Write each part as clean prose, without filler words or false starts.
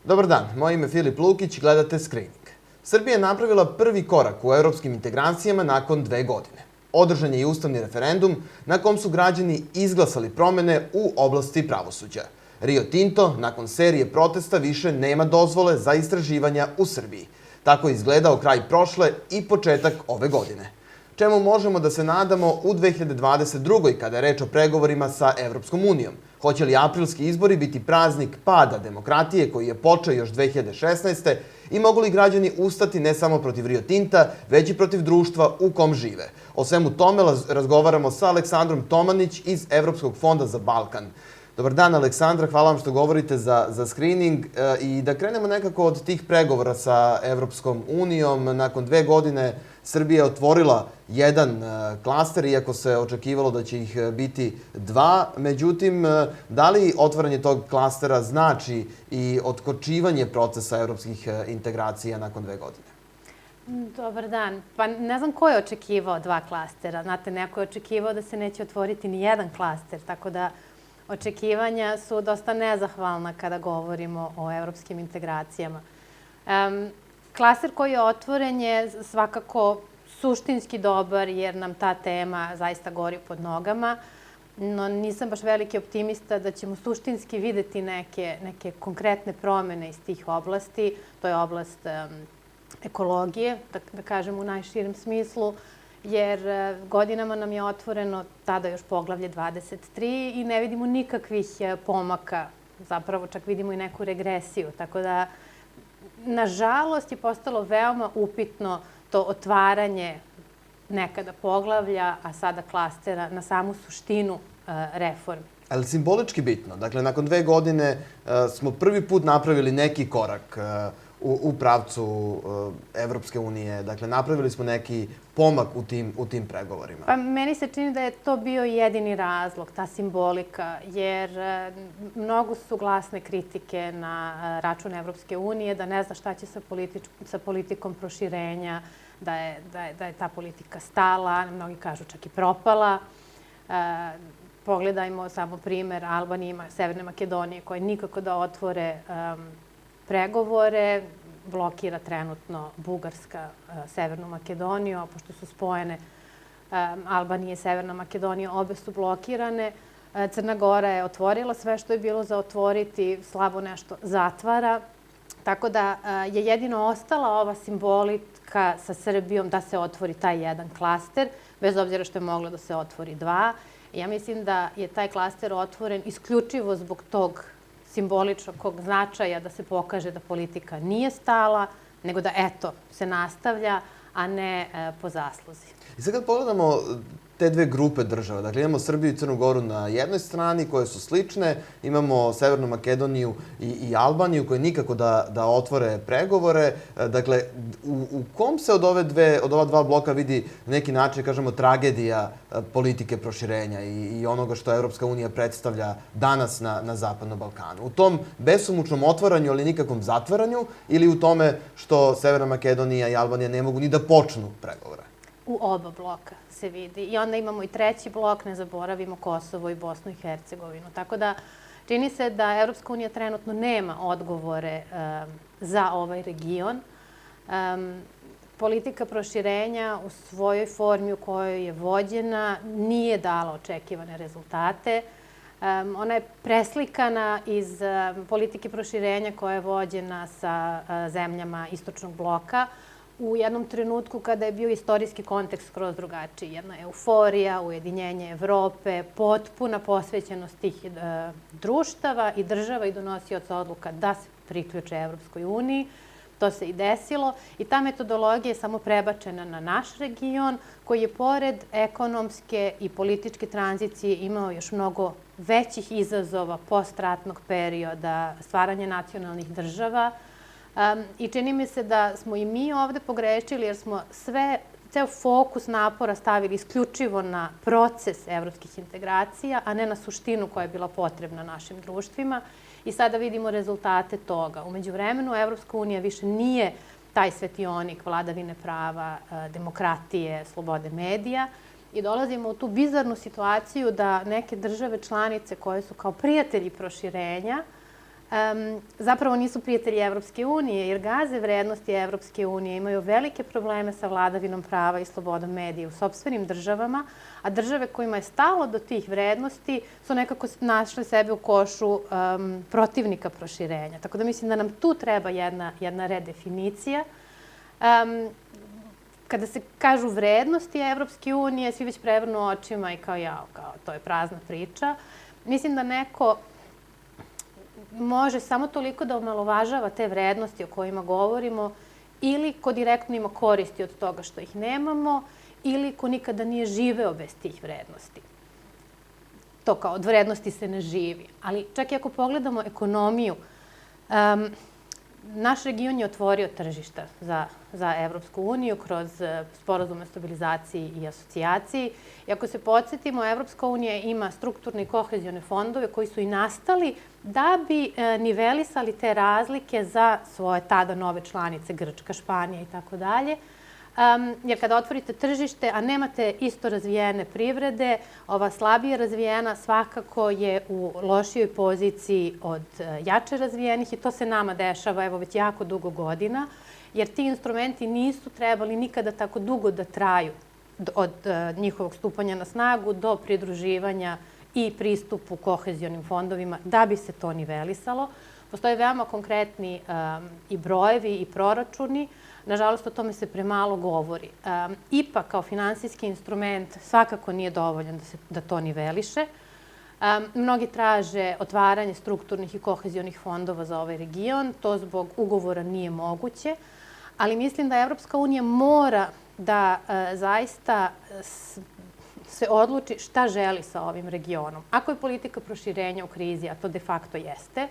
Dobar dan, moje ime je Filip Lukić i gledate Screening. Srbija je napravila prvi korak u evropskim integracijama nakon 2 godine. Održan je i ustavni referendum na kom su građani izglasali promene u oblasti pravosuđa. Rio Tinto, nakon serije protesta, više nema dozvole za istraživanja u Srbiji. Tako je izgledao kraj prošle i početak ove godine. Čemu možemo da se nadamo u 2022. kada je reč o pregovorima sa Evropskom unijom? Hoće li aprilski izbori biti praznik pada demokratije koji je počeo još 2016. i mogu li građani ustati ne samo protiv Rio Tinta, već i protiv društva u kom žive? O svemu tome razgovaramo sa Aleksandrom Tomanić iz Evropskog fonda za Balkan. Dobar dan, Aleksandra, hvala vam što govorite za Screening. I da krenemo nekako od tih pregovora sa Evropskom unijom. Nakon 2 godine Srbija je otvorila jedan klaster, iako se očekivalo da će ih biti 2. Međutim, da li otvaranje tog klastera znači i otkočivanje procesa evropskih integracija nakon 2 godine? Dobar dan. Pa ne znam ko je očekivao 2 klastera. Znate, neko je očekivao da se neće otvoriti ni jedan klaster, tako da očekivanja su dosta nezahvalna kada govorimo o evropskim integracijama. Klaster koji je otvoren je svakako suštinski dobar jer nam ta tema zaista gori pod nogama, no nisam baš veliki optimista da ćemo suštinski videti neke konkretne promene iz tih oblasti. To je oblast ekologije, da kažem u najširem smislu, jer godinama nam je otvoreno tada još poglavlje 23 i ne vidimo nikakvih pomaka, zapravo čak vidimo i neku regresiju, tako da nažalost je postalo veoma upitno to otvaranje nekada poglavlja, a sada klastera na samu suštinu reformi. Ali simbolički bitno. Dakle, nakon 2 godine smo prvi put napravili neki korak u pravcu Evropske unije. Dakle, napravili smo neki pomak u tim pregovorima. Pa meni se čini da je to bio jedini razlog, ta simbolika, jer mnogo su glasne kritike na račun Evropske unije, da ne zna šta će sa politikom proširenja, da je ta politika stala, mnogi kažu čak i propala. Pogledajmo samo primer Albanije i Severne Makedonije koje nikako da otvore pregovore, blokira trenutno Bugarska Severnu Makedoniju, a pošto su spojene Albanija i Severna Makedonija, obe su blokirane. Crna Gora je otvorila sve što je bilo za otvoriti, slabo nešto zatvara. Tako da je jedino ostala ova simbolika sa Srbijom da se otvori taj jedan klaster, bez obzira što je moglo da se otvori 2. Ja mislim da je taj klaster otvoren isključivo zbog tog simboličnog značaja da se pokaže da politika nije stala, nego da, eto, se nastavlja, a ne po zasluzi. I sad kad pogledamo te 2 grupe država, dakle imamo Srbiju i Crnu Goru na jednoj strani koje su slične, imamo Severnu Makedoniju i Albaniju koje nikako da otvore pregovore. Dakle, u kom se od ova 2 bloka vidi neki način, kažemo, tragedija politike proširenja i onoga što Evropska unija predstavlja danas na Zapadnom Balkanu? U tom besomučnom otvaranju, ali nikakvom zatvaranju, ili u tome što Severna Makedonija i Albanija ne mogu ni da počnu pregovore? U oba bloka se vidi. I onda imamo i 3. blok, ne zaboravimo Kosovo i Bosnu i Hercegovinu. Tako da čini se da Evropska unija trenutno nema odgovore za ovaj region. Politika proširenja u svojoj formi u kojoj je vođena nije dala očekivane rezultate. Ona je preslikana iz politike proširenja koja je vođena sa zemljama istočnog bloka, u jednom trenutku kada je bio istorijski kontekst skroz drugačiji. Jedna euforija, ujedinjenje Evrope, potpuna posvećenost tih društava i država i donosioca odluka da se priključe Evropskoj uniji. To se i desilo i ta metodologija je samo prebačena na naš region koji je pored ekonomske i političke tranzicije imao još mnogo većih izazova postratnog perioda, stvaranja nacionalnih država. I čini mi se da smo i mi ovde pogrešili jer smo ceo fokus napora stavili isključivo na proces evropskih integracija, a ne na suštinu koja je bila potrebna našim društvima. I sada vidimo rezultate toga. U međuvremenu Evropska unija više nije taj svetionik vladavine prava, demokratije, slobode medija i dolazimo u tu bizarnu situaciju da neke države članice koje su kao prijatelji proširenja zapravo nisu prijatelji Evropske unije, jer gaze vrednosti Evropske unije, imaju velike probleme sa vladavinom prava i slobodom medija u sopstvenim državama, a države kojima je stalo do tih vrednosti su nekako našle sebe u košu protivnika proširenja. Tako da mislim da nam tu treba jedna redefinicija. Kada se kažu vrednosti Evropske unije, svi već prevrnu očima i kao to je prazna priča. Mislim da neko može samo toliko da omalovažava te vrednosti o kojima govorimo ili ko direktno ima koristi od toga što ih nemamo ili ko nikada nije živeo bez tih vrednosti. To kao od vrednosti se ne živi. Ali čak i ako pogledamo ekonomiju, naš region je otvorio tržišta za Evropsku uniju kroz sporazum o stabilizaciji i asocijaciji. I ako se podsjetimo, Evropska unija ima strukturne i kohezione fondove koji su i nastali da bi nivelisali te razlike za svoje tada nove članice, Grčka, Španija i tako dalje. Jer kada otvorite tržište, a nemate isto razvijene privrede, ova slabije razvijena svakako je u lošijoj poziciji od jače razvijenih i to se nama dešava evo već jako dugo godina, jer ti instrumenti nisu trebali nikada tako dugo da traju od njihovog stupanja na snagu do pridruživanja i pristupu kohezionim fondovima da bi se to nivelisalo. Postoje veoma konkretni i brojevi i proračuni. Nažalost, o tome se premalo govori. IPA kao finansijski instrument svakako nije dovoljan da to niveliše. Mnogi traže otvaranje strukturnih i kohezionih fondova za ovaj region. To zbog ugovora nije moguće. Ali mislim da Evropska unija mora da zaista se odluči šta želi sa ovim regionom. Ako je politika proširenja u krizi, a to de facto jeste,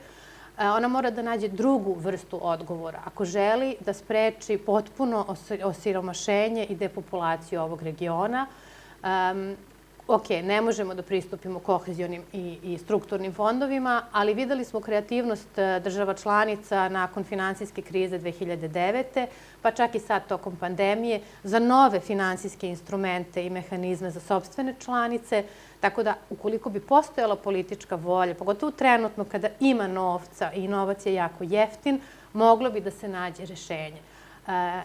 ona mora da nađe drugu vrstu odgovora. Ako želi da spreči potpuno osiromašenje i depopulaciju ovog regiona, ne možemo da pristupimo kohezionim i strukturnim fondovima, ali videli smo kreativnost država članica nakon finansijske krize 2009. pa čak i sad tokom pandemije za nove finansijske instrumente i mehanizme za sopstvene članice. Tako da, ukoliko bi postojala politička volja, pogotovo trenutno kada ima novca i novac je jako jeftin, moglo bi da se nađe rešenje.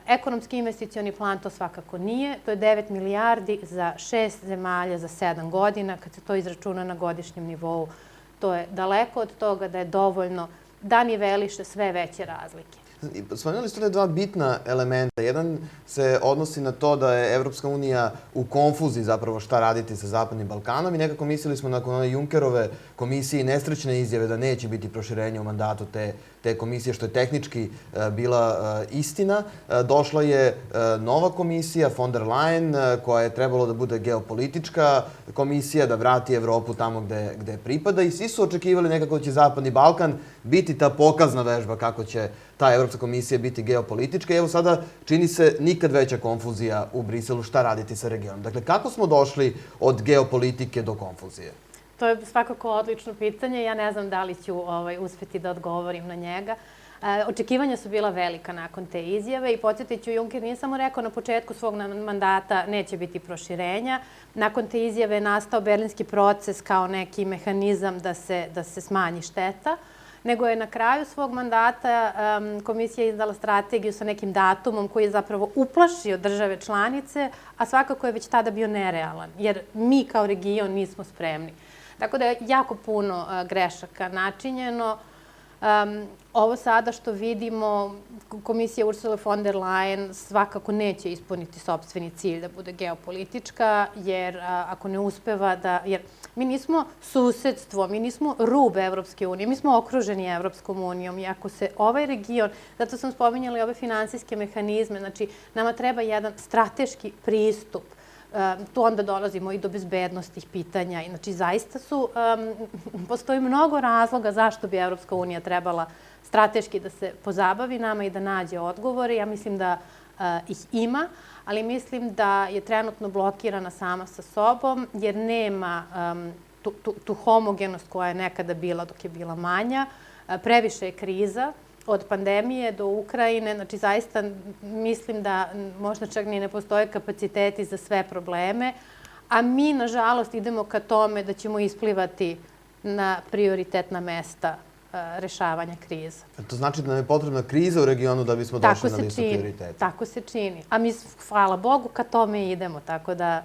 Ekonomski investicioni plan to svakako nije. To je 9 milijardi za 6 zemalja za 7 godina. Kad se to izračuna na godišnjem nivou, to je daleko od toga da je dovoljno da niveliše sve veće razlike. Spomenuli ste dva bitna elementa. Jedan se odnosi na to da je Evropska unija u konfuziji zapravo šta raditi sa Zapadnim Balkanom i nekako mislili smo nakon one Junckerove komisije i nesrećne izjave da neće biti proširenja u mandatu te komisije, što je tehnički bila istina. Došla je nova komisija, von der Leyen, koja je trebalo da bude geopolitička komisija, da vrati Evropu tamo gde pripada i svi su očekivali nekako da će Zapadni Balkan biti ta pokazna vežba kako će ta Evropska komisija biti geopolitička. I evo sada čini se nikad veća konfuzija u Briselu šta raditi sa regionom. Dakle, kako smo došli od geopolitike do konfuzije? To je svakako odlično pitanje. Ja ne znam da li ću uspeti da odgovorim na njega. Očekivanja su bila velika nakon te izjave i podsjetit ću, Juncker nije samo rekao na početku svog mandata neće biti proširenja. Nakon te izjave je nastao berlinski proces kao neki mehanizam da se smanji šteta, nego je na kraju svog mandata komisija izdala strategiju sa nekim datumom koji je zapravo uplašio države članice, a svakako je već tada bio nerealan, jer mi kao region nismo spremni. Tako da je jako puno grešaka načinjeno. Ovo sada što vidimo, komisija Ursula von der Leyen svakako neće ispuniti sopstveni cilj da bude geopolitička, jer ako ne uspeva da... Jer mi nismo susedstvo, mi nismo rub Evropske unije, mi smo okruženi Evropskom unijom i ako se ovaj region, zato sam spominjala i ove finansijske mehanizme, znači nama treba jedan strateški pristup. Tu onda dolazimo i do bezbednostih pitanja. Znači, zaista postoji mnogo razloga zašto bi Evropska unija trebala strateški da se pozabavi nama i da nađe odgovore. Ja mislim da ih ima, ali mislim da je trenutno blokirana sama sa sobom, jer nema tu homogenost koja je nekada bila dok je bila manja. Previše je kriza. Od pandemije do Ukrajine, znači zaista mislim da možda čak ni ne postoje kapaciteti za sve probleme, a mi, nažalost, idemo ka tome da ćemo isplivati na prioritetna mesta rešavanja kriza. To znači da nam je potrebna kriza u regionu da bismo došli na listu prioriteta. Tako se čini. A mi, hvala Bogu, ka tome idemo, tako da...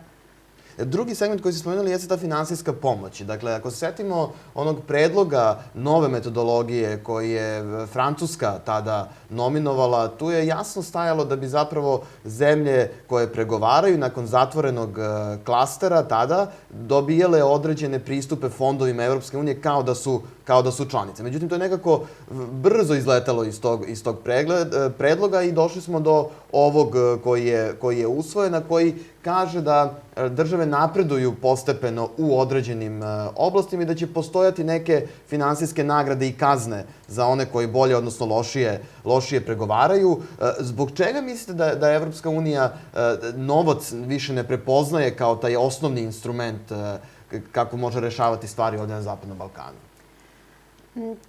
Drugi segment koji ste spomenuli jeste ta finansijska pomoć. Dakle, ako se setimo onog predloga nove metodologije koji je Francuska tada nominovala, tu je jasno stajalo da bi zapravo zemlje koje pregovaraju nakon zatvorenog klastera tada dobijale određene pristupe fondovima Evropske unije kao da su članice. Međutim, to je nekako brzo izletalo iz tog predloga i došli smo do ovog koji je usvojen, a koji kaže da države napreduju postepeno u određenim oblastima i da će postojati neke finansijske nagrade i kazne za one koji bolje, odnosno lošije pregovaraju. Zbog čega mislite da Evropska unija novac više ne prepoznaje kao taj osnovni instrument kako može rešavati stvari ovdje na Zapadnom Balkanu?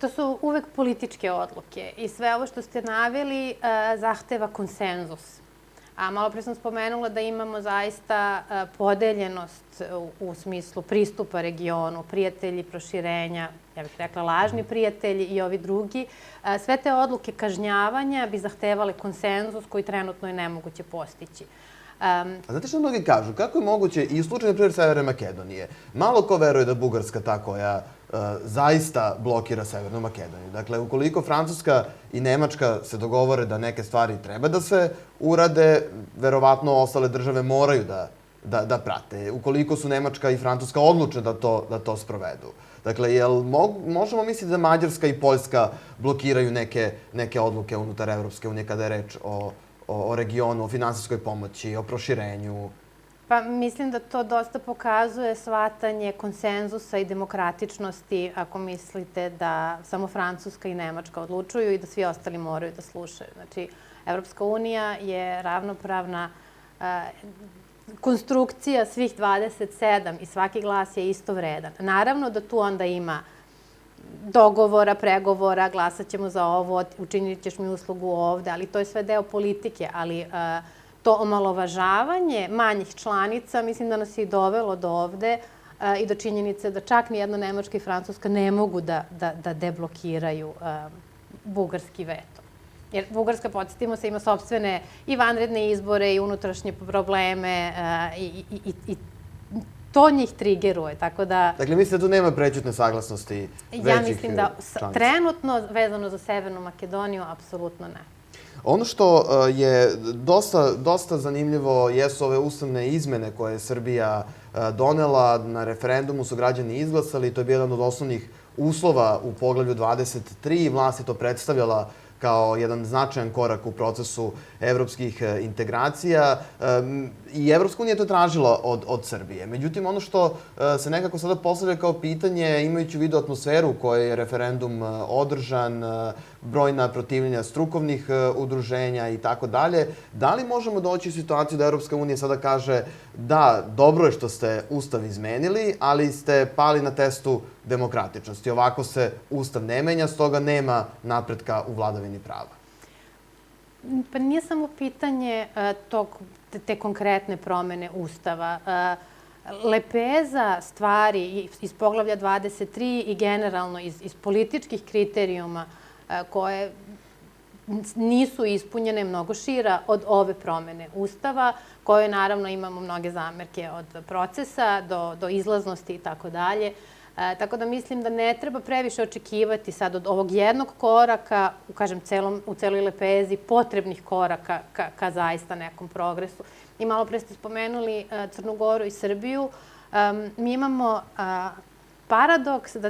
To su uvek političke odluke i sve ovo što ste naveli zahteva konsenzus. A malo pre sam spomenula da imamo zaista podeljenost u smislu pristupa regionu, prijatelji, proširenja, ja bih rekla lažni prijatelji i ovi drugi. Sve te odluke kažnjavanja bi zahtevale konsenzus koji trenutno je nemoguće postići. A znate što mnogi kažu? Kako je moguće, i u slučaju, na primjer, Severne Makedonije, malo ko veruje da Bugarska ta koja zaista blokira Severnu Makedoniju. Dakle, ukoliko Francuska i Nemačka se dogovore da neke stvari treba da se urade, verovatno ostale države moraju da prate. Ukoliko su Nemačka i Francuska odlučne da to sprovedu. Dakle, možemo misliti da Mađarska i Poljska blokiraju neke odluke unutar Evropske unije kada je reč o regionu, o finansijskoj pomoći, o proširenju? Pa mislim da to dosta pokazuje shvatanje konsenzusa i demokratičnosti ako mislite da samo Francuska i Nemačka odlučuju i da svi ostali moraju da slušaju. Znači, Evropska unija je ravnopravna konstrukcija svih 27 i svaki glas je isto vredan. Naravno da tu onda ima dogovora, pregovora, glasat ćemo za ovo, učinit ćeš mi uslugu ovde, ali to je sve deo politike, ali to omalovažavanje manjih članica mislim da nas je i dovelo do ovde i do činjenice da čak nijedna Nemačka i Francuska ne mogu da deblokiraju bugarski veto. Jer Bugarska, podsjetimo se, ima sopstvene i vanredne izbore i unutrašnje probleme i to njih trigeruje, tako da... Dakle, mislite da tu nema prećutne saglasnosti većih članica? Ja mislim da trenutno, vezano za Severnu Makedoniju, apsolutno ne. Ono što je dosta zanimljivo jesu ove ustavne izmene koje je Srbija donela. Na referendumu su građani izglasali. To je bio jedan od osnovnih uslova u poglavlju 23. Vlast je to predstavljala kao jedan značajan korak u procesu evropskih integracija i Evropska unija je to tražila od Srbije. Međutim, ono što se nekako sada postavlja kao pitanje, imajući u vidu atmosferu u kojoj je referendum održan, brojna protivljenja strukovnih udruženja i tako dalje, da li možemo doći u situaciju da Evropska unija sada kaže da, dobro je što ste Ustav izmenili, ali ste pali na testu demokratičnosti. Ovako se Ustav ne menja, stoga nema napretka u vladavini prava. Pa nije samo pitanje te konkretne promene Ustava. Lepeza stvari iz poglavlja 23 i generalno iz političkih kriterijuma koje nisu ispunjene mnogo šira od ove promene Ustava, koje naravno imamo mnoge zamerke od procesa do izlaznosti i tako dalje. Tako da mislim da ne treba previše očekivati sad od ovog jednog koraka, u celoj lepezi, potrebnih koraka ka zaista nekom progresu. I malo pre ste spomenuli Crnu Goru i Srbiju. Mi imamo paradoks da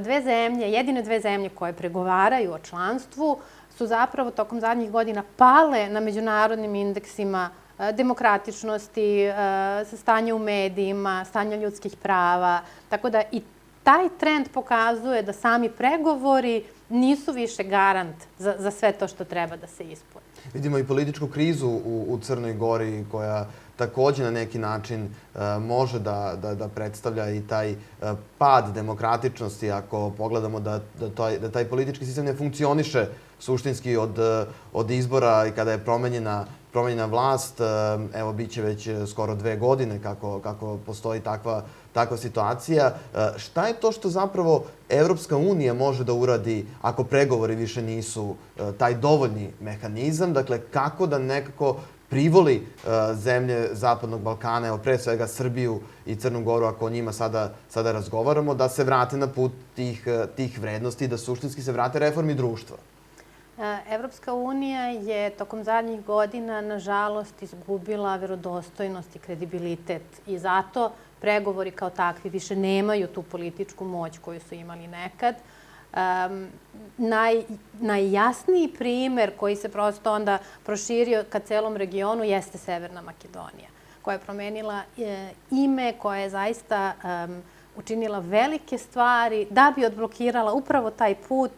jedine dve zemlje koje pregovaraju o članstvu su zapravo tokom zadnjih godina pale na međunarodnim indeksima demokratičnosti, stanja u medijima, stanja ljudskih prava. Tako da i taj trend pokazuje da sami pregovori nisu više garant za sve to što treba da se ispuni. Vidimo i političku krizu u Crnoj Gori koja također na neki način može da predstavlja i taj pad demokratičnosti ako pogledamo da taj politički sistem ne funkcioniše suštinski od izbora i kada je promenjena vlast. Evo, bit će već skoro 2 godine kako postoji takva situacija. Šta je to što zapravo Evropska unija može da uradi ako pregovori više nisu taj dovoljni mehanizam? Dakle, kako da nekako privoli zemlje Zapadnog Balkana, evo pre svega Srbiju i Crnu Goru, ako o njima sada razgovaramo, da se vrate na put tih vrednosti i da suštinski se vrate reformi društva? Evropska unija je tokom zadnjih godina, nažalost, izgubila verodostojnost i kredibilitet i zato pregovori kao takvi više nemaju tu političku moć koju su imali nekad. Najjasniji primer koji se prosto onda proširio ka celom regionu jeste Severna Makedonija, koja je promenila ime, koja je zaista učinila velike stvari da bi odblokirala upravo taj put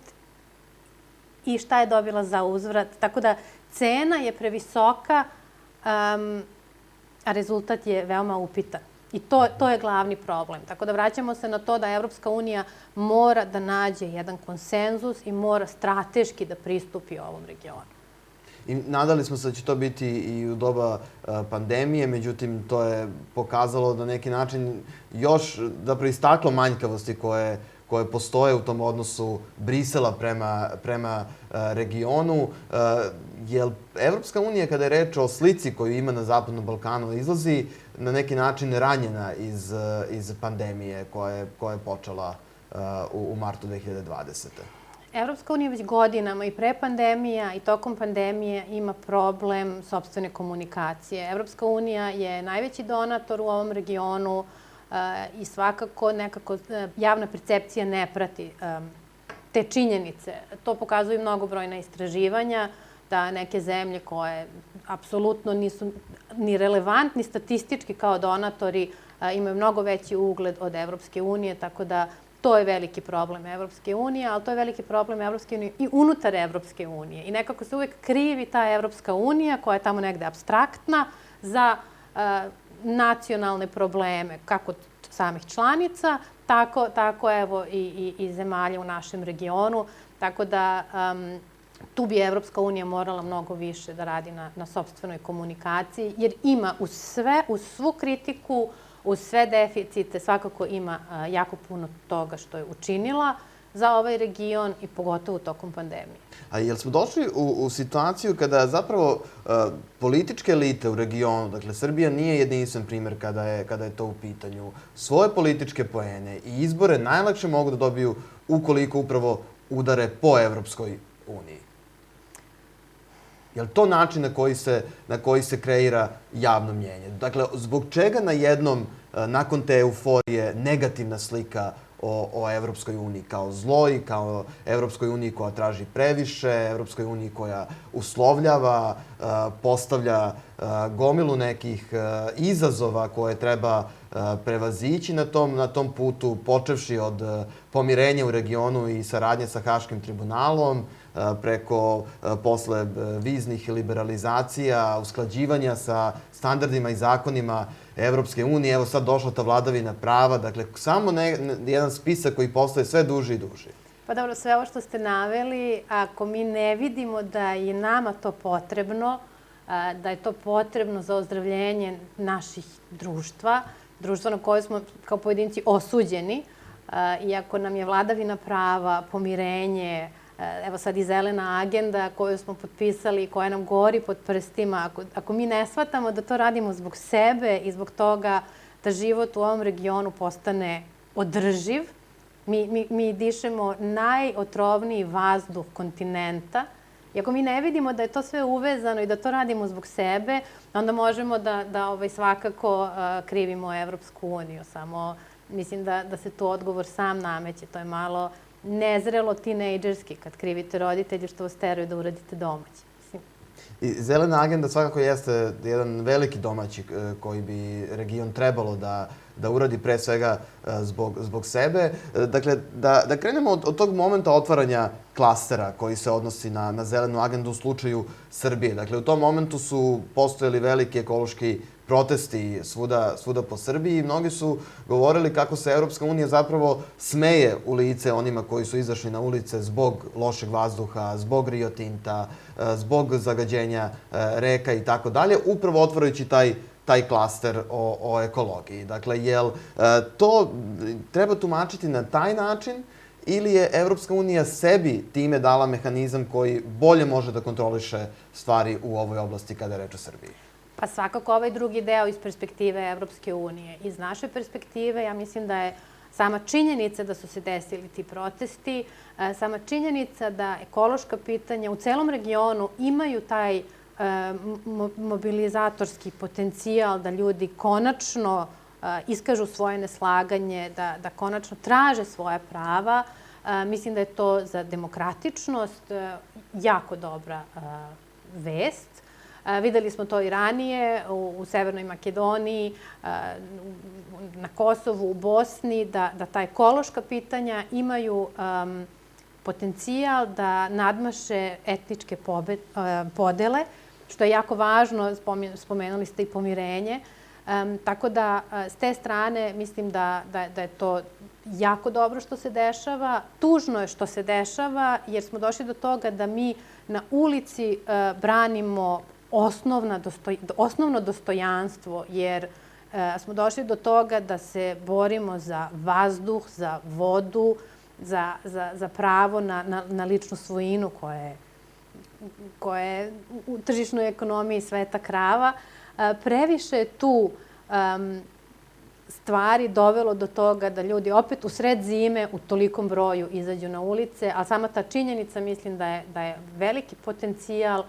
i šta je dobila za uzvrat. Tako da cena je previsoka, a rezultat je veoma upitan. I to je glavni problem. Tako da vraćamo se na to da Evropska unija mora da nađe jedan konsenzus i mora strateški da pristupi ovom regionu. I nadali smo se da će to biti i u doba pandemije, međutim, to je pokazalo na neki način još zapravo istaklo manjkavosti koje postoje u tom odnosu Brisela prema regionu. Jer Evropska unija, kada je reč o slici koju ima na Zapadnom Balkanu, izlazi na neki način ranjena iz pandemije koja je počela u martu 2020. Evropska unija već godinama i pre pandemija i tokom pandemije ima problem sopstvene komunikacije. Evropska unija je najveći donator u ovom regionu i svakako nekako javna percepcija ne prati te činjenice. To pokazuju mnogobrojna istraživanja da neke zemlje koje apsolutno nisu ni relevantni statistički kao donatori imaju mnogo veći ugled od Evropske unije, tako da to je veliki problem Evropske unije, ali to je veliki problem Evropske unije i unutar Evropske unije. I nekako se uvek krivi ta Evropska unija koja je tamo negde apstraktna za nacionalne probleme, kako samih članica, tako evo i zemalja u našem regionu. Tako da tu bi Evropska unija morala mnogo više da radi na sopstvenoj komunikaciji, jer ima uz svu kritiku, uz sve deficite, svakako ima jako puno toga što je učinila za ovaj region i pogotovo tokom pandemije. A jel smo došli u situaciju kada zapravo političke elite u regionu, dakle Srbija nije jedinstven primer kada je to u pitanju, svoje političke poene i izbore najlakše mogu da dobiju ukoliko upravo udare po Evropskoj uniji? Je li to način na koji se kreira javno mnjenje? Dakle, zbog čega na jednom, nakon te euforije, negativna slika o Evropskoj uniji kao zloj, kao Evropskoj uniji koja traži previše, Evropskoj uniji koja uslovljava, postavlja gomilu nekih izazova koje treba prevazići na tom putu, počevši od pomirenja u regionu i saradnje sa Haškim tribunalom, preko posle viznih liberalizacija, usklađivanja sa standardima i zakonima Evropske unije. Evo sad došla ta vladavina prava. Dakle, samo jedan spisak koji postaje sve duži i duži. Pa dobro, sve ovo što ste naveli, ako mi ne vidimo da je nama to potrebno, da je to potrebno za ozdravljenje naših društva na koje smo kao pojedinci osuđeni, iako nam je vladavina prava, pomirenje, evo sad i zelena agenda koju smo potpisali i koja nam gori pod prstima. Ako mi ne shvatamo da to radimo zbog sebe i zbog toga da život u ovom regionu postane održiv, mi dišemo najotrovniji vazduh kontinenta. I ako mi ne vidimo da je to sve uvezano i da to radimo zbog sebe, onda možemo da svakako krivimo Evropsku uniju. Samo mislim da se tu odgovor sam nameće. To je malo nezrelo tinejdžerski kad krivite roditelji što vas teraju da uradite domaći. I zelena agenda svakako jeste jedan veliki domaći koji bi region trebalo da uradi pre svega zbog sebe. Dakle, da krenemo od tog momenta otvaranja klastera koji se odnosi na zelenu agendu u slučaju Srbije. Dakle, u tom momentu su postojali veliki ekološki protesti svuda po Srbiji i mnogi su govorili kako se Evropska unija zapravo smeje u lice onima koji su izašli na ulice zbog lošeg vazduha, zbog Rio Tinta, zbog zagađenja reka i tako dalje, upravo otvarajući taj taj klaster o ekologiji. Dakle, jel to treba tumačiti na taj način ili je Evropska unija sebi time dala mehanizam koji bolje može da kontroliše stvari u ovoj oblasti kada je reč o Srbiji? Pa svakako ovaj drugi deo iz perspektive Evropske unije. Iz naše perspektive, ja mislim da je sama činjenica da su se desili ti protesti, sama činjenica da ekološka pitanja u celom regionu imaju taj mobilizatorski potencijal da ljudi konačno iskažu svoje neslaganje, da konačno traže svoja prava. Mislim da je to za demokratičnost jako dobra vest. Videli smo to i ranije u Severnoj Makedoniji, na Kosovu, u Bosni, da ta ekološka pitanja imaju potencijal da nadmaše etničke podele, što je jako važno, spomenuli ste i pomirenje. Tako da, s te strane, mislim da je to jako dobro što se dešava. Tužno je što se dešava, jer smo došli do toga da mi na ulici branimo osnovno dostojanstvo, jer smo došli do toga da se borimo za vazduh, za vodu, za pravo na ličnu svojinu koja je u tržišnoj ekonomiji sveta krava. Previše je tu stvari dovelo do toga da ljudi opet u sred zime u tolikom broju izađu na ulice, a sama ta činjenica mislim da je veliki potencijal,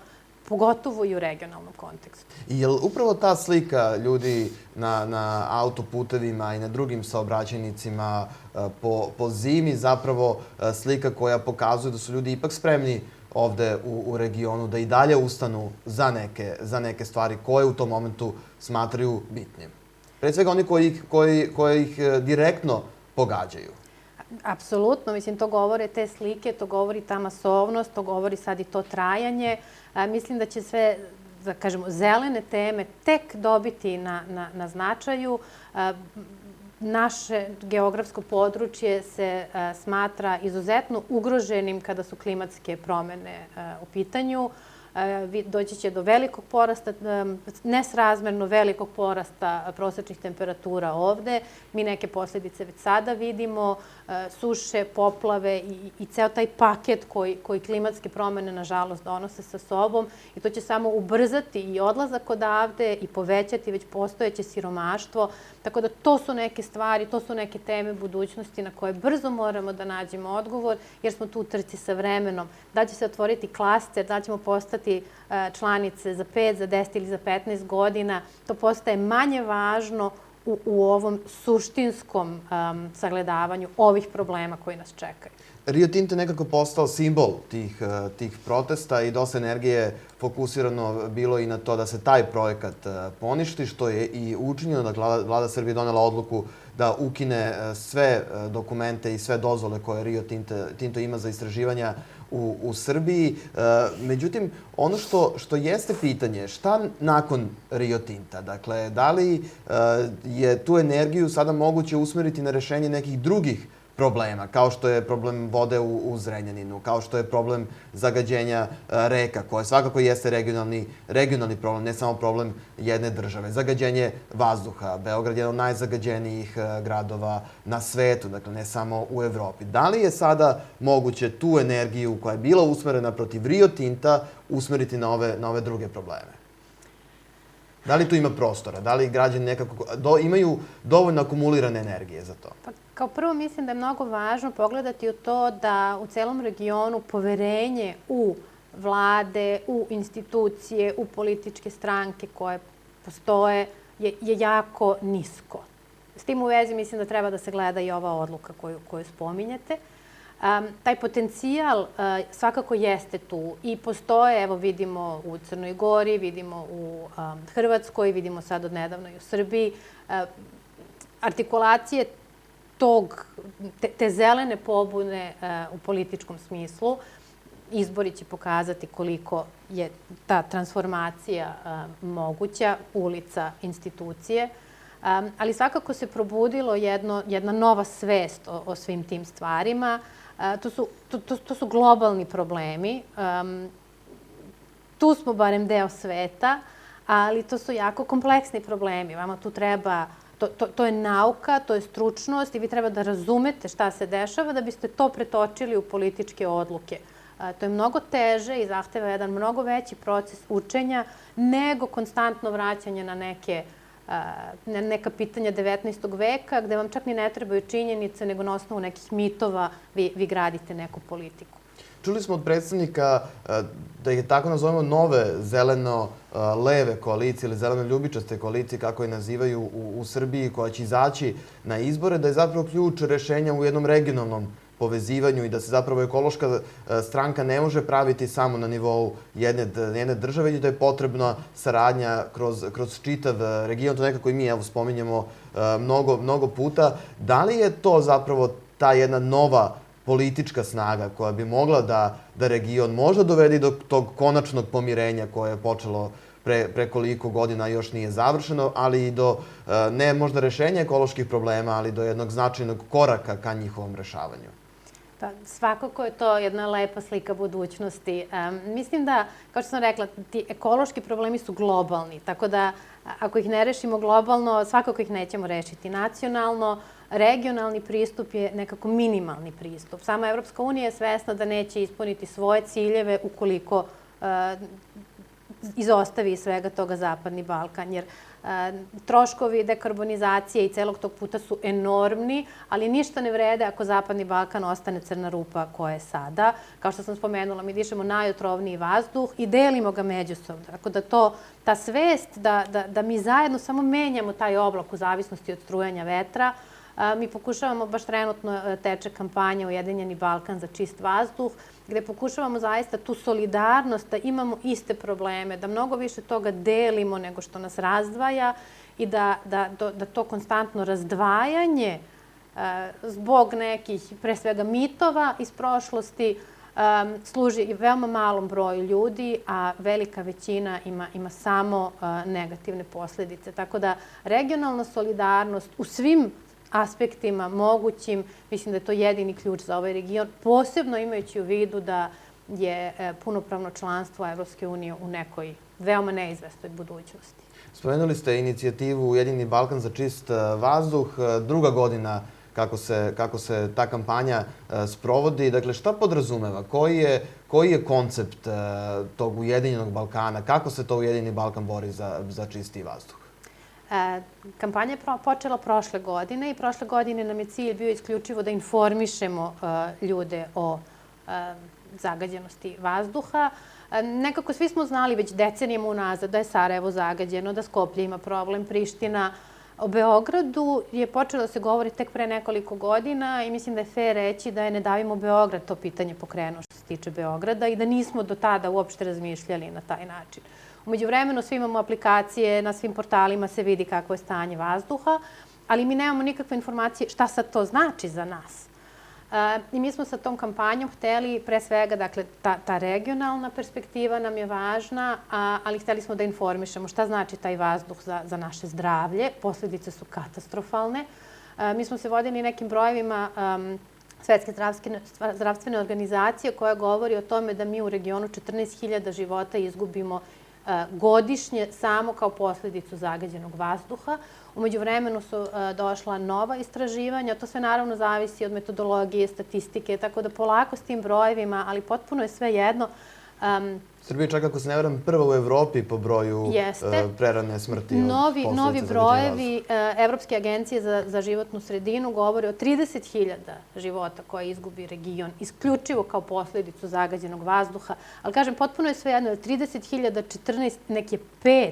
pogotovo i u regionalnom kontekstu. I je li upravo ta slika ljudi na autoputevima i na drugim saobraćajnicima po zimi zapravo slika koja pokazuje da su ljudi ipak spremni ovde u regionu da i dalje ustanu za neke stvari koje u tom momentu smatraju bitnim? Pre svega oni koji ih direktno pogađaju. Apsolutno, mislim, to govore te slike, to govori ta masovnost, to govori sad i to trajanje. Mislim da će sve, da kažemo, zelene teme tek dobiti na značaju. Naše geografsko područje se smatra izuzetno ugroženim kada su klimatske promene u pitanju. Doći će do velikog porasta, nesrazmerno velikog porasta prosečnih temperatura ovde. Mi neke posljedice već sada vidimo, suše, poplave i ceo taj paket koji klimatske promene, nažalost, donose sa sobom. I to će samo ubrzati i odlazak odavde i povećati već postojeće siromaštvo. Tako da to su neke stvari, to su neke teme budućnosti na koje brzo moramo da nađemo odgovor, jer smo tu u trci sa vremenom. Da će se otvoriti klaster, da ćemo postati članice za 5, za 10 ili za 15 godina, to postaje manje važno u ovom suštinskom sagledavanju ovih problema koji nas čekaju. Rio Tinto je nekako postao simbol tih protesta i dosta energije fokusirano bilo i na to da se taj projekat poništi, što je i učinjeno. Dakle, vlada Srbije donela odluku da ukine sve dokumente i sve dozvole koje Rio Tinto ima za istraživanja u Srbiji. Međutim, ono što jeste pitanje, šta nakon Rio Tinta? Dakle, da li je tu energiju sada moguće usmeriti na rešenje nekih drugih problema, kao što je problem vode u Zrenjaninu, kao što je problem zagađenja reka, koje svakako jeste regionalni problem, ne samo problem jedne države. Zagađenje vazduha. Beograd je jedan od najzagađenijih gradova na svetu, dakle ne samo u Evropi. Da li je sada moguće tu energiju koja je bila usmerena protiv Rio Tinta usmeriti na ove druge probleme? Da li tu ima prostora? Da li građani nekako imaju dovoljno akumulirane energije za to? Pa, kao prvo mislim da je mnogo važno pogledati u to da u celom regionu poverenje u vlade, u institucije, u političke stranke koje postoje je jako nisko. S tim u vezi mislim da treba da se gleda i ova odluka koju spominjete. Taj potencijal svakako jeste tu i postoje, evo vidimo u Crnoj Gori, vidimo u Hrvatskoj, vidimo sad od nedavno i u Srbiji, artikulacije te zelene pobune u političkom smislu. Izbori će pokazati koliko je ta transformacija moguća, ulica, institucije. Ali svakako se probudilo jedna nova svest o svim tim stvarima. To su globalni problemi. Tu smo barem deo sveta, ali to su jako kompleksni problemi. Vama tu treba, to je nauka, to je stručnost i vi treba da razumete šta se dešava da biste to pretočili u političke odluke. To je mnogo teže i zahteva jedan mnogo veći proces učenja nego konstantno vraćanje na neka pitanja 19. veka, gde vam čak ni ne trebaju činjenice, nego na osnovu nekih mitova vi gradite neku politiku. Čuli smo od predstavnika da je tako nazovemo nove zeleno-leve koalicije ili zeleno-ljubičaste koalicije, kako je nazivaju u Srbiji, koja će izaći na izbore, da je zapravo ključ rešenja u jednom regionalnom povezivanju i da se zapravo ekološka stranka ne može praviti samo na nivou jedne države i da je potrebna saradnja kroz čitav region. To nekako i mi spominjemo mnogo puta. Da li je to zapravo ta jedna nova politička snaga koja bi mogla da region možda dovede do tog konačnog pomirenja koje je počelo pre koliko godina još nije završeno, ali i do ne možda rešenja ekoloških problema, ali do jednog značajnog koraka ka njihovom rešavanju? Pa, svakako je to jedna lepa slika budućnosti. Mislim da, kao što sam rekla, ti ekološki problemi su globalni, tako da ako ih ne rešimo globalno, svakako ih nećemo rešiti nacionalno. Regionalni pristup je nekako minimalni pristup. Sama Evropska unija je svesna da neće ispuniti svoje ciljeve ukoliko izostavi iz svega toga Zapadni Balkan, jer troškovi dekarbonizacije i celog tog puta su enormni, ali ništa ne vrede ako Zapadni Balkan ostane crna rupa koja je sada. Kao što sam spomenula, mi dišemo najotrovniji vazduh i delimo ga međusobno. Tako da ta svest da mi zajedno samo menjamo taj oblak u zavisnosti od strujanja vetra. Mi pokušavamo, baš trenutno teče kampanja Ujedinjeni Balkan za čist vazduh, gde pokušavamo zaista tu solidarnost, da imamo iste probleme, da mnogo više toga delimo nego što nas razdvaja i da to konstantno razdvajanje zbog nekih, pre svega, mitova iz prošlosti služi veoma malom broju ljudi, a velika većina ima samo negativne posledice. Tako da regionalna solidarnost u svim aspektima mogućim, mislim da je to jedini ključ za ovaj region, posebno imajući u vidu da je punopravno članstvo Evropske unije u nekoj veoma neizvestoj budućnosti. Spomenuli ste inicijativu Ujedinjeni Balkan za čist vazduh, druga godina kako se ta kampanja sprovodi. Dakle, šta podrazumeva? Koji je koncept tog Ujedinjenog Balkana? Kako se to Ujedinjeni Balkan bori za čisti vazduh? Kampanja je počela prošle godine i prošle godine nam je cilj bio isključivo da informišemo ljude o zagađenosti vazduha. Nekako svi smo znali već decenijama unazad da je Sarajevo zagađeno, da Skoplje ima problem, Priština. O Beogradu je počelo da se govori tek pre nekoliko godina i mislim da je fair reći da je Ne davimo Beograd to pitanje pokrenuo što se tiče Beograda i da nismo do tada uopšte razmišljali na taj način. U međuvremenu svi imamo aplikacije, na svim portalima se vidi kakvo je stanje vazduha, ali mi nemamo nikakve informacije šta sad to znači za nas. I mi smo sa tom kampanjom hteli, pre svega, dakle, ta regionalna perspektiva nam je važna, ali hteli smo da informišemo šta znači taj vazduh za naše zdravlje. Posledice su katastrofalne. Mi smo se vodili nekim brojevima Svetske zdravstvene organizacije koja govori o tome da mi u regionu 14.000 života izgubimo godišnje samo kao posledicu zagađenog vazduha. U međuvremenu su došla nova istraživanja. To sve naravno zavisi od metodologije, statistike, tako da polako s tim brojevima, ali potpuno je sve jedno. Srbija je čak, ako se ne varam, prva u Evropi po broju prerane smrti. Novi brojevi Evropske agencije za životnu sredinu govore o 30.000 života koje izgubi region, isključivo kao posledicu zagađenog vazduha. Ali kažem, potpuno je sve jedno, 30.000, 14, neke 5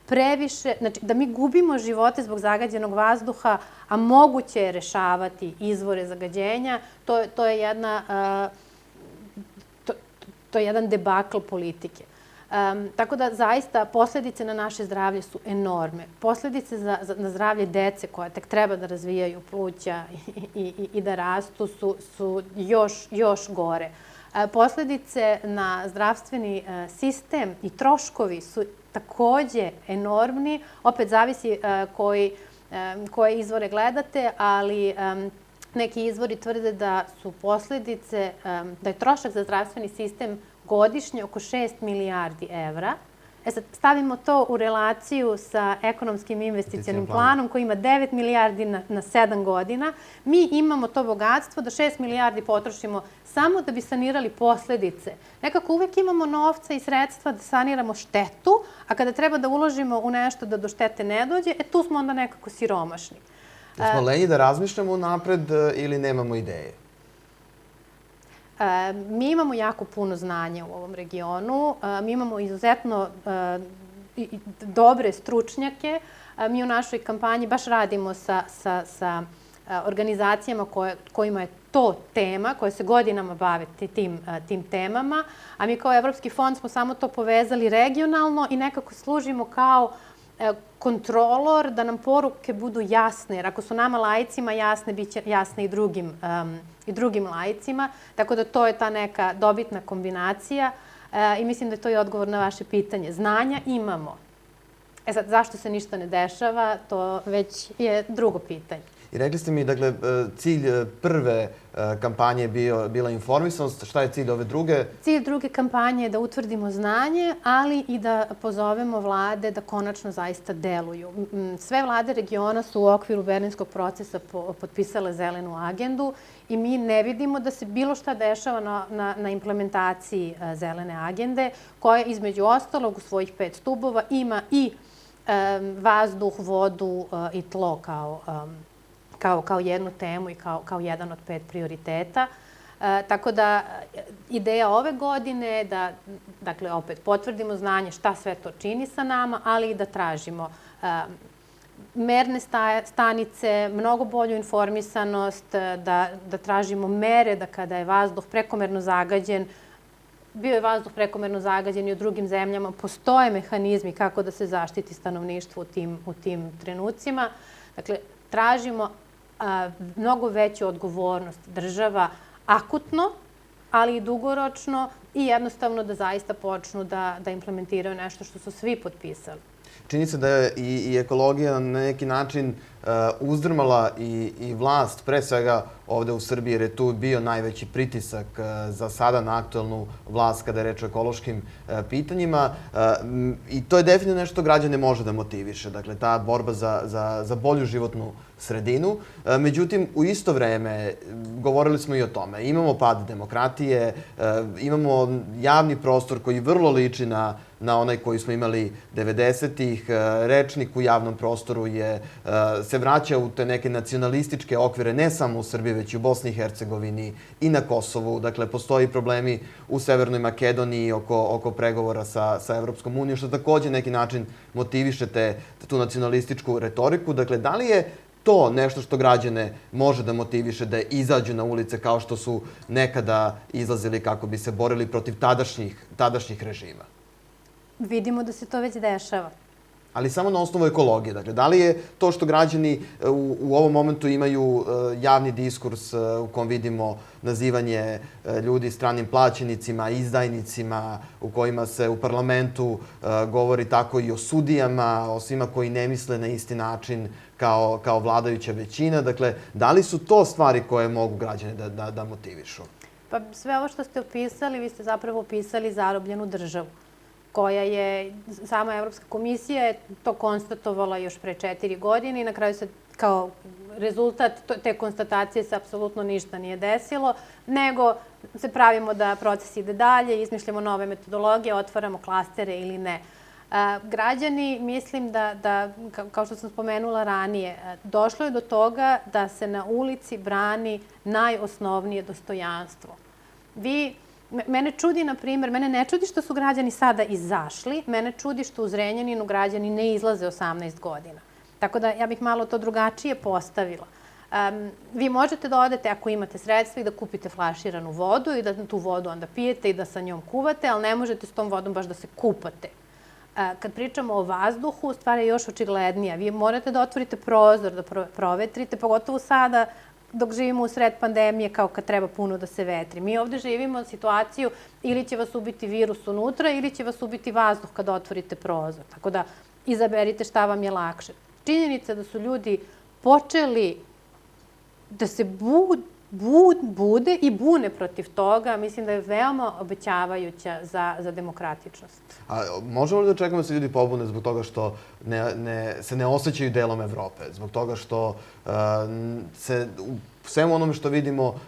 previše, znači da mi gubimo živote zbog zagađenog vazduha, a moguće je rešavati izvore zagađenja, to je jedan debakl politike. Tako da zaista posledice na naše zdravlje su enormne. Posledice na zdravlje dece koja tek treba da razvijaju pluća i da rastu su još gore. Posledice na zdravstveni sistem i troškovi su takođe enormni. Opet zavisi koje izvore gledate, ali neki izvori tvrde da su posledice, da je trošak za zdravstveni sistem godišnje oko 6 milijardi evra. Sad, stavimo to u relaciju sa ekonomskim investicionim planom koji ima 9 milijardi na 7 godina. Mi imamo to bogatstvo da 6 milijardi potrošimo samo da bi sanirali posledice. Nekako uvek imamo novca i sredstva da saniramo štetu, a kada treba da uložimo u nešto da do štete ne dođe, tu smo onda nekako siromašni. Smo lenji da razmišljamo napred ili nemamo ideje? Mi imamo jako puno znanja u ovom regionu. Mi imamo izuzetno dobre stručnjake. Mi u našoj kampanji baš radimo sa organizacijama kojima je to tema, koje se godinama bave tim temama, a mi kao Evropski fond smo samo to povezali regionalno i nekako služimo kao kontrolor da nam poruke budu jasne, jer ako su nama laicima jasne, bit će jasne i drugim laicima, tako da to je ta neka dobitna kombinacija i mislim da je to i odgovor na vaše pitanje. Znanja imamo. Sad, zašto se ništa ne dešava, to već je drugo pitanje. I rekli ste mi, dakle, cilj prve kampanje je bila informisanost. Šta je cilj ove druge? Cilj druge kampanje je da utvrdimo znanje, ali i da pozovemo vlade da konačno zaista deluju. Sve vlade regiona su u okviru Berlinskog procesa potpisale zelenu agendu i mi ne vidimo da se bilo šta dešava na implementaciji zelene agende, koja između ostalog u svojih 5 stubova ima i vazduh, vodu i tlo kao jednu temu i kao jedan od 5 prioriteta. Tako da ideja ove godine je da, dakle, opet potvrdimo znanje šta sve to čini sa nama, ali i da tražimo merne stanice, mnogo bolju informisanost, da tražimo mere da kada je vazduh prekomerno zagađen, bio je vazduh prekomerno zagađen i u drugim zemljama, postoje mehanizmi kako da se zaštiti stanovništvo u tim trenucima. Dakle, tražimo mnogo veću odgovornost država akutno, ali i dugoročno i jednostavno da zaista počnu da implementiraju nešto što su svi potpisali. Čini se da je i ekologija na neki način uzdrmala i vlast, pre svega ovde u Srbiji, jer je tu bio najveći pritisak za sada na aktuelnu vlast kada je reč o ekološkim pitanjima. I to je definitivno nešto što građane može da motiviše. Dakle, ta borba za bolju životnu sredinu. Međutim, u isto vreme, govorili smo i o tome, imamo pad demokratije, imamo javni prostor koji vrlo liči na onaj koji smo imali 90-ih. Rečnik u javnom prostoru se vraća u te neke nacionalističke okvire, ne samo u Srbiji, već i u Bosni i Hercegovini i na Kosovu. Dakle, postoji problemi u Severnoj Makedoniji oko pregovora sa Evropskom unijom, što takođe neki način motivišete tu nacionalističku retoriku. Dakle, da li je to nešto što građane može da motiviše da izađu na ulice kao što su nekada izlazili kako bi se borili protiv tadašnjih režima? Vidimo da se to već dešava. Ali samo na osnovu ekologije. Dakle, da li je to što građani u ovom momentu imaju javni diskurs u kom vidimo nazivanje ljudi stranim plaćenicima, izdajnicima, u kojima se u parlamentu govori tako i o sudijama, o svima koji ne misle na isti način kao vladajuća većina. Dakle, da li su to stvari koje mogu građane da motivišu? Pa sve ovo što ste opisali, vi ste zapravo opisali zarobljenu državu, koja je, sama Evropska komisija je to konstatovala još pre 4 godine i na kraju se kao rezultat te konstatacije se apsolutno ništa nije desilo, nego se pravimo da proces ide dalje, izmišljamo nove metodologije, otvaramo klastere ili ne. Građani, mislim da, kao što sam spomenula ranije, došlo je do toga da se na ulici brani najosnovnije dostojanstvo. Mene čudi, na primjer, mene ne čudi što su građani sada izašli, mene čudi što u Zrenjaninu građani ne izlaze 18 godina. Tako da ja bih malo to drugačije postavila. Vi možete da odete, ako imate sredstva, i da kupite flaširanu vodu i da tu vodu onda pijete i da sa njom kuvate, ali ne možete s tom vodom baš da se kupate. Kad pričamo o vazduhu, stvar je još očiglednija. Vi morate da otvorite prozor, da provetrite, pogotovo sada, dok živimo u sred pandemije, kao kad treba puno da se vetri. Mi ovde živimo situaciju ili će vas ubiti virus unutra ili će vas ubiti vazduh kada otvorite prozor. Tako da izaberite šta vam je lakše. Činjenica da su ljudi počeli da se bude i bune protiv toga, mislim da je veoma obećavajuća za demokratičnost. A možemo li da očekujemo da se ljudi pobune zbog toga što se ne osjećaju delom Evrope? Zbog toga što se u svemu onome što vidimo,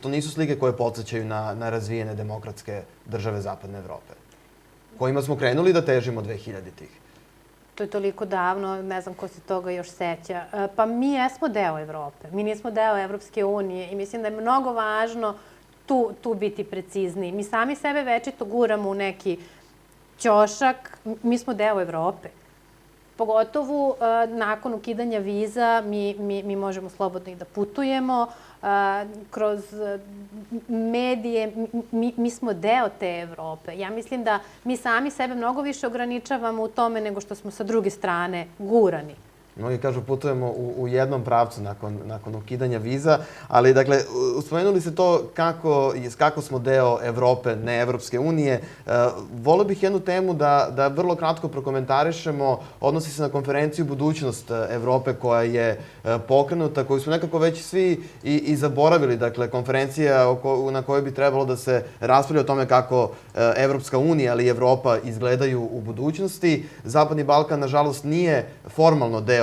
to nisu slike koje podsjećaju na razvijene demokratske države Zapadne Evrope, kojima smo krenuli da težimo 2000-ih. To je toliko davno, ne znam ko se toga još seća. Pa mi jesmo deo Evrope, mi nismo deo Evropske unije i mislim da je mnogo važno tu biti precizniji. Mi sami sebe večito guramo u neki ćošak, mi smo deo Evrope. Pogotovo nakon ukidanja viza mi možemo slobodno i da putujemo. Kroz medije mi smo deo te Evrope. Ja mislim da mi sami sebe mnogo više ograničavamo u tome nego što smo sa druge strane gurani. Mnogi kažu putujemo u jednom pravcu nakon ukidanja viza, ali dakle, spomenuli ste to kako smo deo Evrope, ne Evropske unije. Volio bih jednu temu da vrlo kratko prokomentarišemo, odnosi se na konferenciju Budućnost Evrope koja je pokrenuta, koju smo nekako već svi i zaboravili. Dakle, konferencija na kojoj bi trebalo da se raspravlja o tome kako Evropska unija, ali i Evropa izgledaju u budućnosti. Zapadni Balkan, nažalost, nije formalno deo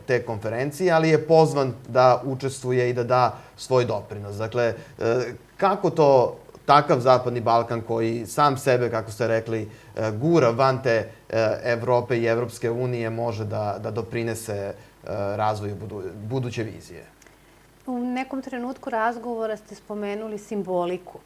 te konferencije, ali je pozvan da učestvuje i da da svoj doprinos. Dakle, kako to takav Zapadni Balkan koji sam sebe, kako ste rekli, gura van te Evrope i Evropske unije može da doprinese razvoju buduće vizije? U nekom trenutku razgovora ste spomenuli simboliku.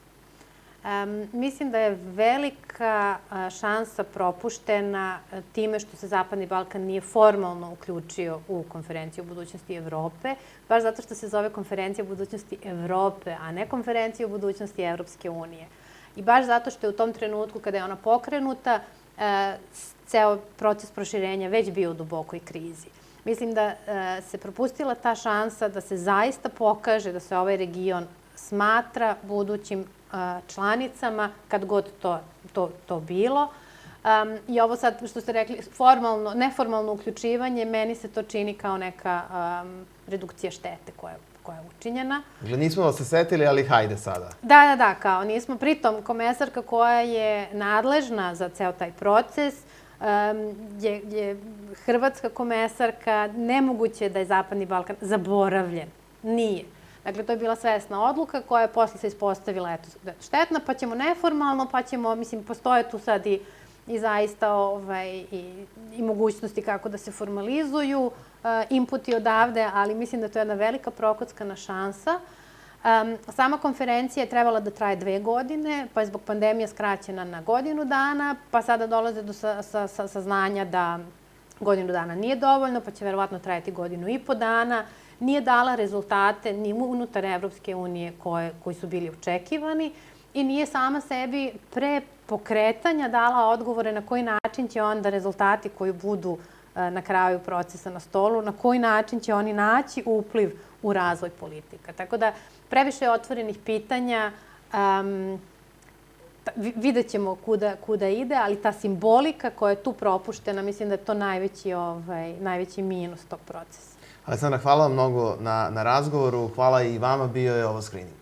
Mislim da je velika šansa propuštena time što se Zapadni Balkan nije formalno uključio u konferenciju o budućnosti Evrope, baš zato što se zove konferencija o budućnosti Evrope, a ne konferencija o budućnosti Evropske unije. I baš zato što je u tom trenutku kada je ona pokrenuta, ceo proces proširenja već bio u dubokoj krizi. Mislim da se propustila ta šansa da se zaista pokaže da se ovaj region smatra budućim članicama, kad god to bilo. I ovo sad, što ste rekli, neformalno uključivanje, meni se to čini kao neka redukcija štete koja je učinjena. Dakle, nismo vas se setili, ali hajde sada. Da, kao nismo. Pritom, komesarka koja je nadležna za ceo taj proces je hrvatska komesarka. Nemoguće da je Zapadni Balkan zaboravljen. Nije. Dakle, to je bila svesna odluka koja je posle se ispostavila štetna, pa ćemo neformalno, pa ćemo, mislim, postoje tu sad i zaista i mogućnosti kako da se formalizuju inputi odavde, ali mislim da to je jedna velika prokockana šansa. Sama konferencija je trebala da traje 2 godine, pa je zbog pandemije skraćena na godinu dana, pa sada dolaze do saznanja da godinu dana nije dovoljno, pa će verovatno trajati 1,5 godina. Nije dala rezultate ni unutar Evropske unije koji su bili očekivani i nije sama sebi pre pokretanja dala odgovore na koji način će onda rezultati koji budu na kraju procesa na stolu, na koji način će oni naći upliv u razvoj politika. Tako da previše je otvorenih pitanja, vidjet ćemo kuda ide, ali ta simbolika koja je tu propuštena, mislim da je to najveći minus tog procesa. Aleksandra, hvala vam mnogo na razgovoru. Hvala i vama, bio je ovo Screening.